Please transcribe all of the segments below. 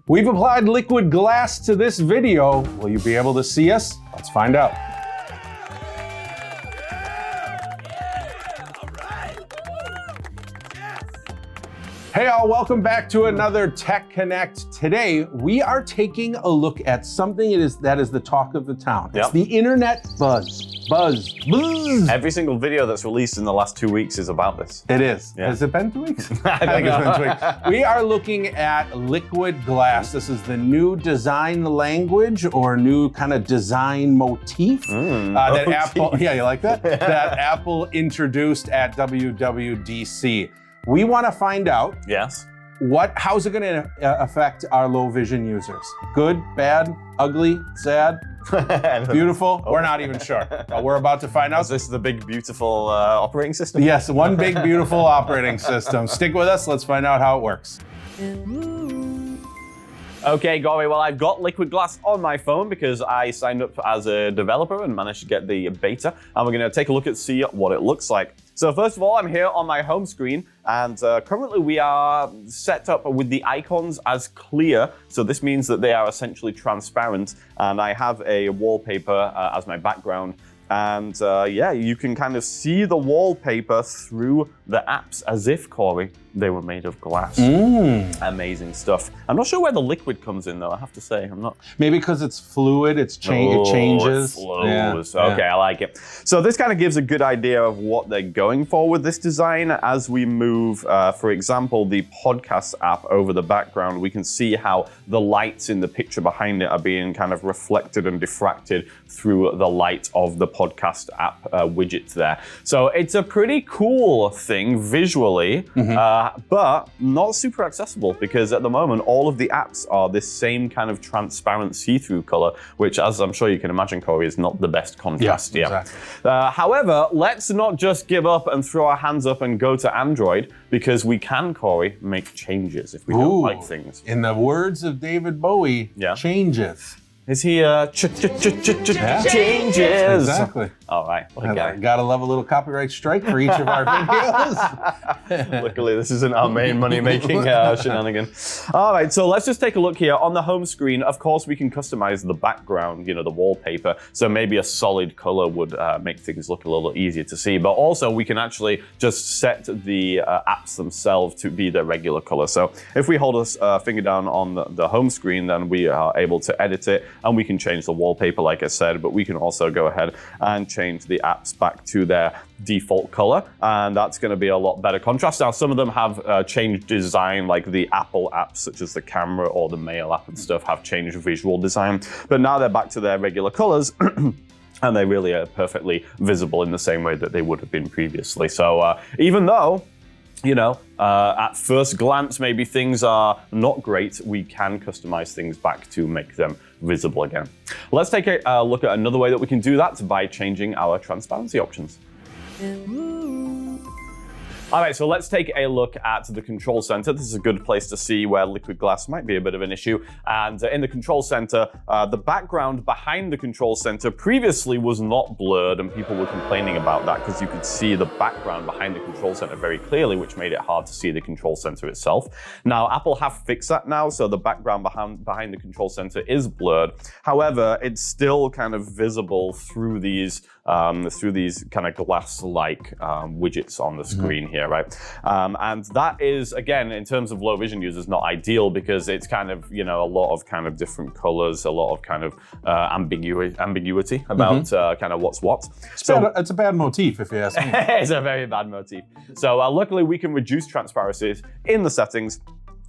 We've applied liquid glass to this video. Will you be able to see us? Let's find out. Hey all, welcome back to another Tech Connect. Today, we are taking a look at something that is the talk of the town. It's the internet buzz. Buzz. Every single video that's released in the last 2 weeks is about this. It is. Yeah. Has it been 2 weeks? I think it's been 2 weeks. We are looking at liquid glass. This is the new design language or new kind of design motif that Apple, yeah, you like that? That Apple introduced at WWDC. We want to find out how's it going to affect our low vision users? Good, bad, ugly, sad, beautiful? We're not even sure. We're about to find out. Is this the big, beautiful operating system? Yes, one big, beautiful operating system. Stick with us. Let's find out how it works. Okay, Cory, well, I've got liquid glass on my phone because I signed up as a developer and managed to get the beta. And we're going to take a look at see what it looks like. So first of all, I'm here on my home screen, and currently we are set up with the icons as clear. So this means that they are essentially transparent, and I have a wallpaper as my background. And yeah, you can kind of see the wallpaper through the apps as if, Cory, they were made of glass. Amazing stuff. I'm not sure where the liquid comes in, though, I have to say. I'm not. Maybe because it's fluid, it changes. It flows. Yeah. Okay, I like it. So this kind of gives a good idea of what they're going for with this design. As we move, for example, the podcast app over the background, we can see how the lights in the picture behind it are being kind of reflected and diffracted through the light of the podcast app widget there. So it's a pretty cool thing visually, but not super accessible because at the moment, all of the apps are this same kind of transparent see-through color, which, as I'm sure you can imagine, Cory, is not the best contrast. Yeah, exactly. However, let's not just give up and throw our hands up and go to Android, because we can, Cory, make changes if we don't like things. In the words of David Bowie, changes. Is he changes? Exactly. All right. Gotta love a little copyright strike for each of our videos. Luckily, this isn't our main money-making shenanigan. All right, so let's just take a look here. On the home screen, of course, we can customize the background, the wallpaper. So maybe a solid color would make things look a little easier to see. But also, we can actually just set the apps themselves to be their regular color. So if we hold a finger down on the home screen, then we are able to edit it. And we can change the wallpaper, like I said, but we can also go ahead and change the apps back to their default color. And that's going to be a lot better contrast. Now, some of them have changed design, like the Apple apps, such as the camera or the mail app and stuff, have changed visual design. But now they're back to their regular colors. And they really are visible in the same way that they would have been previously. So even though, at first glance, maybe things are not great, we can customize things back to make them visible again. Let's take a look at another way that we can do that by changing our transparency options. All right, so let's take a look at the control center. This is a good place to see where liquid glass might be a bit of an issue. And in the control center, the background behind the control center previously was not blurred, and people were complaining about that because you could see the background behind the control center very clearly, which made it hard to see the control center itself. Now, Apple have fixed that now, so the background behind the control center is blurred. However, it's still kind of visible through these kind of glass-like widgets on the screen here, right? And that is, again, in terms of low vision users, not ideal because it's kind of, a lot of kind of different colors, a lot of kind of ambiguity about kind of what's what. It's a bad motif, if you ask me. It's a very bad motif. So luckily, we can reduce transparency in the settings.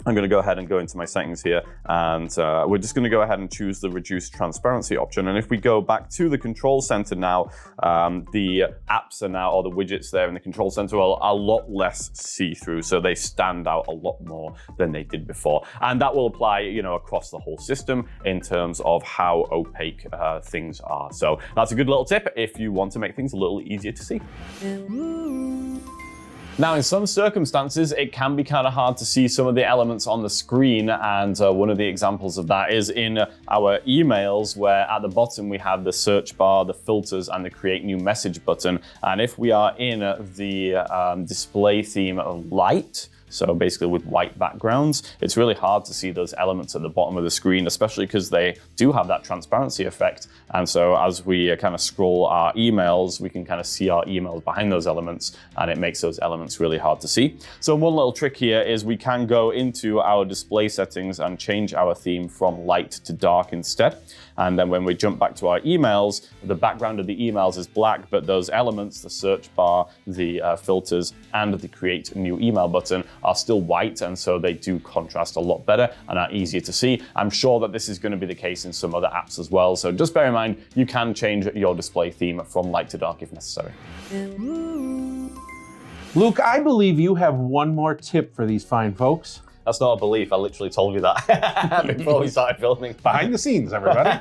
I'm going to go ahead and go into my settings here, and we're just going to go ahead and choose the reduce transparency option. And if we go back to the control center now, the apps are now, or the widgets there in the control center are a lot less see-through, so they stand out a lot more than they did before. And that will apply, across the whole system in terms of how opaque things are. So that's a good little tip if you want to make things a little easier to see. Now, in some circumstances, it can be kind of hard to see some of the elements on the screen, and one of the examples of that is in our emails, where at the bottom we have the search bar, the filters, and the create new message button. And if we are in the display theme light, So basically with white backgrounds, it's really hard to see those elements at the bottom of the screen, especially because they do have that transparency effect. And so as we kind of scroll our emails, we can kind of see our emails behind those elements, and it makes those elements really hard to see. So one little trick here is we can go into our display settings and change our theme from light to dark instead. And then when we jump back to our emails, the background of the emails is black, but those elements, the search bar, the filters, and the create new email button are still white, and so they do contrast a lot better and are easier to see. I'm sure that this is going to be the case in some other apps as well, so just bear in mind you can change your display theme from light to dark if necessary. Luke, I believe you have one more tip for these fine folks. That's not a belief, I literally told you that before we started filming. Behind the scenes, everybody.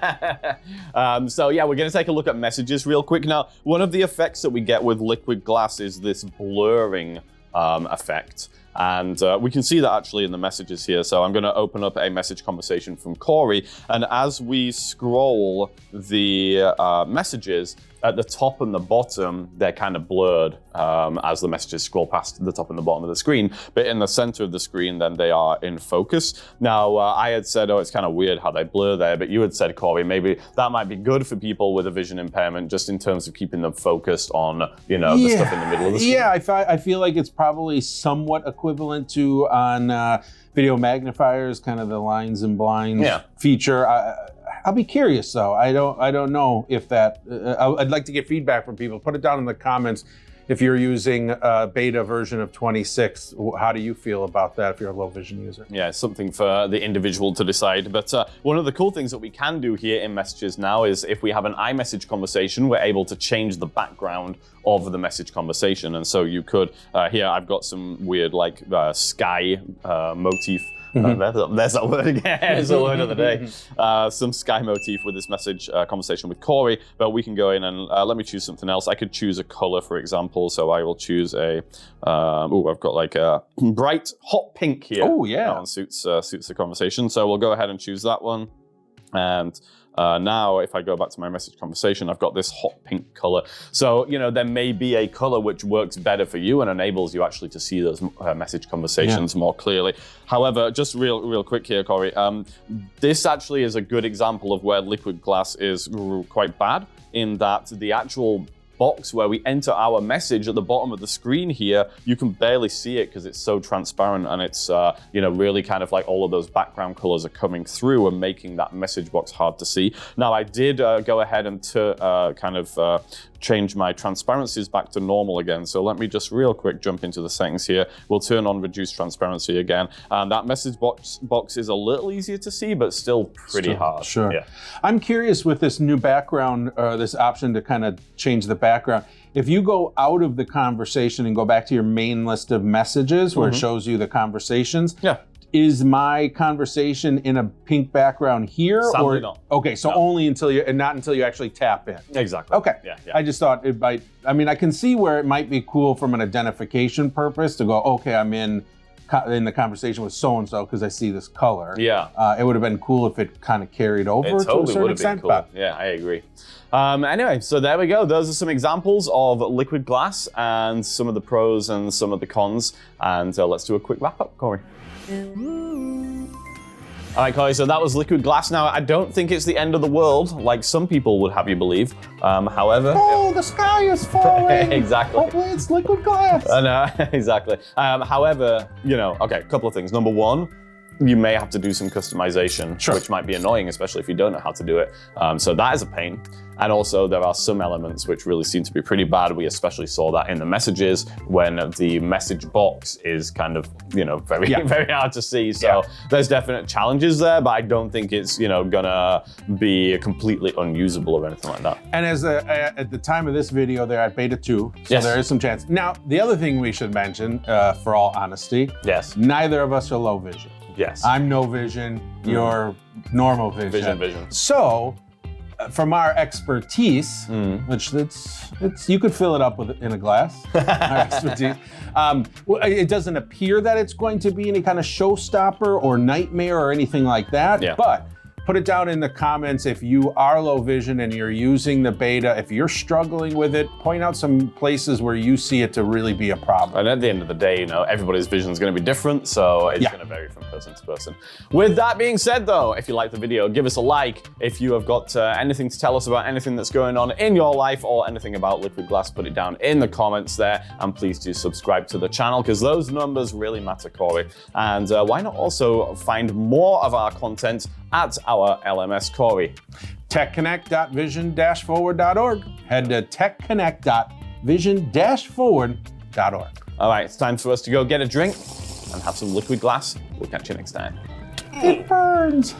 So yeah, we're gonna take a look at messages real quick. Now, one of the effects that we get with liquid glass is this blurring effect. And we can see that actually in the messages here. So I'm going to open up a message conversation from Cory. And as we scroll the messages, at the top and the bottom, they're kind of blurred as the messages scroll past the top and the bottom of the screen. But in the center of the screen, then they are in focus. Now, I had said, oh, it's kind of weird how they blur there. But you had said, Cory, maybe that might be good for people with a vision impairment, just in terms of keeping them focused on, you know, the stuff in the middle of the screen. Yeah, I feel like it's probably somewhat equivalent to on video magnifiers, kind of the lines and blinds feature. I'll be curious though. I don't know if that. I'd like to get feedback from people. Put it down in the comments if you're using a beta version of 26. How do you feel about that if you're a low vision user? Yeah, it's something for the individual to decide. But one of the cool things that we can do here in messages now is if we have an iMessage conversation, we're able to change the background of the message conversation. And so you could, here I've got some weird like sky motif. There's that word again. It's the word of the day. Some sky motif with this message conversation with Cory, but we can go in and let me choose something else. I could choose a color, for example. So I will choose a, I've got like a bright hot pink here. Oh yeah. That one suits the conversation. So we'll go ahead and choose that one. And now if I go back to my message conversation, I've got this hot pink color. So, you know, there may be a color which works better for you and enables you actually to see those message conversations more clearly. However, just real quick here, Cory, this actually is a good example of where liquid glass is quite bad, in that the actual box where we enter our message at the bottom of the screen here, you can barely see it because it's so transparent, and it's you know, really kind of like all of those background colors are coming through and making that message box hard to see. Now I did go ahead and change my transparencies back to normal again. So let me just real quick jump into the settings here. We'll turn on reduce transparency again. And that message box is a little easier to see, but still pretty hard. Sure. Yeah. I'm curious with this new background, this option to kind of change the background. If you go out of the conversation and go back to your main list of messages where it shows you the conversations, is my conversation in a pink background here? Sadly or not. Okay, so only until you, and not until you actually tap in. Exactly. Okay. Yeah. I just thought it might, I mean, I can see where it might be cool from an identification purpose to go, okay, I'm in the conversation with so-and-so because I see this color. Yeah. It would have been cool if it kind of carried over It to a totally certain would have extent. been cool. Yeah, I agree. Anyway, so there we go. Those are some examples of liquid glass and some of the pros and some of the cons. And let's do a quick wrap up, Cory. All right, Cory, so that was liquid glass. Now, I don't think it's the end of the world, like some people would have you believe. However... Oh, the sky is falling! Exactly. Hopefully it's liquid glass. I know, exactly. However, you know, okay, a couple of things. Number one, you may have to do some customization, which might be annoying, especially if you don't know how to do it. So that is a pain. And also there are some elements which really seem to be pretty bad. We especially saw that in the messages when the message box is kind of, you know, very hard to see. So there's definite challenges there, but I don't think it's, you know, gonna be completely unusable or anything like that. And as at the time of this video, they're at beta 2, so there is some chance. Now, the other thing we should mention, for all honesty, neither of us are low vision. I'm no vision, you're normal vision. Vision. So, from our expertise, which it's you could fill it up in a glass. Our expertise. It doesn't appear that it's going to be any kind of showstopper or nightmare or anything like that. But Put it down in the comments if you are low vision and you're using the beta. If you're struggling with it, point out some places where you see it to really be a problem. And at the end of the day, you know, everybody's vision is going to be different, so it's going to vary from person to person. With that being said, though, if you like the video, give us a like. If you have got anything to tell us about anything that's going on in your life or anything about liquid glass, put it down in the comments there. And please do subscribe to the channel because those numbers really matter, Cory. And why not also find more of our content at our LMS, Cory? techconnect.vision-forward.org. Head to techconnect.vision-forward.org. All right, it's time for us to go get a drink and have some liquid glass. We'll catch you next time. It burns.